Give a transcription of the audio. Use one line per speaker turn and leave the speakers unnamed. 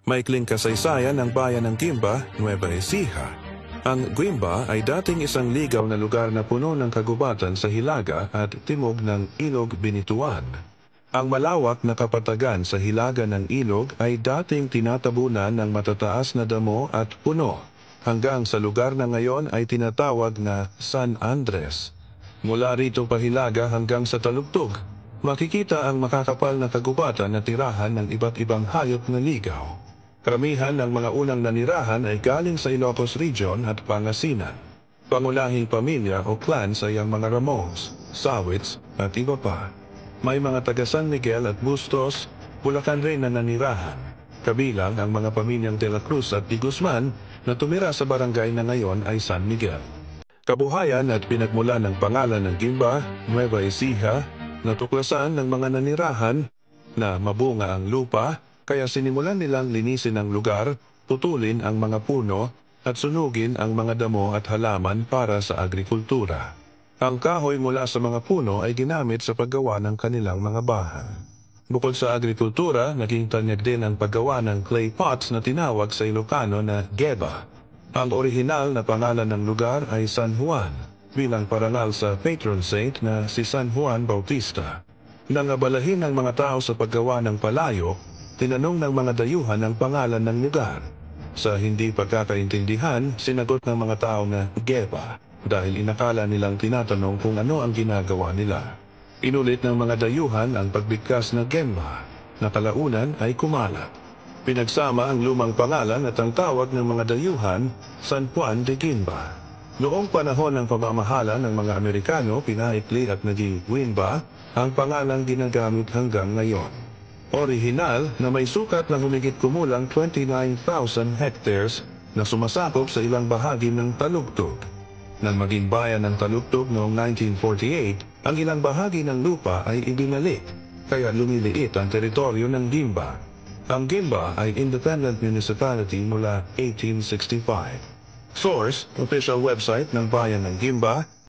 Maikling kasaysayan ng bayan ng Guimba, Nueva Ecija. Ang Guimba ay dating isang ligaw na lugar na puno ng kagubatan sa hilaga at timog ng Ilog Binituan. Ang malawak na kapatagan sa hilaga ng ilog ay dating tinatabunan ng matataas na damo at puno, hanggang sa lugar na ngayon ay tinatawag na San Andres. Mula rito pa hilaga hanggang sa talugtog, makikita ang makakapal na kagubatan na tirahan ng iba't ibang hayop na ligaw. Karamihan ng mga unang nanirahan ay galing sa Ilocos Region at Pangasinan. Pangunahing pamilya o clans ay ang mga Ramos, Sawits at iba pa. May mga taga San Miguel at Bustos, Bulacan rin na nanirahan. Kabilang ang mga pamilyang De La Cruz at Di Guzman na tumira sa barangay na ngayon ay San Miguel. Kabuhayan at pinagmula ng pangalan ng Guimba, Nueva Ecija, natuklasan ng mga nanirahan na mabunga ang lupa, kaya sinimulan nilang linisin ang lugar, putulin ang mga puno, at sunugin ang mga damo at halaman para sa agrikultura. Ang kahoy mula sa mga puno ay ginamit sa paggawa ng kanilang mga bahay. Bukod sa agrikultura, naging tanyag din ang paggawa ng clay pots na tinawag sa Ilocano na geba. Ang orihinal na pangalan ng lugar ay San Juan, bilang parangal sa patron saint na si San Juan Bautista. Nangabalahin ng mga tao sa paggawa ng palayok, tinanong ng mga dayuhan ang pangalan ng lugar. Sa hindi pagkakaintindihan, sinagot ng mga tao na Geba dahil inakala nilang tinatanong kung ano ang ginagawa nila. Inulit ng mga dayuhan ang pagbigkas na Gemba, na kalaunan ay kumalat. Pinagsama ang lumang pangalan at ang tawag ng mga dayuhan, San Juan de Guimba. Noong panahon ng pamamahala ng mga Amerikano, pinaikli at naging Guimba ang pangalang ginagamit hanggang ngayon. Orihinal na may sukat na humigit kumulang 29,000 hectares na sumasakop sa ilang bahagi ng Talugtog. Nang maging bayan ng Talugtog noong 1948, ang ilang bahagi ng lupa ay ibinalik, kaya lumiliit ang teritoryo ng Guimba. Ang Guimba ay independent municipality mula 1865. Source: official website ng bayan ng Guimba,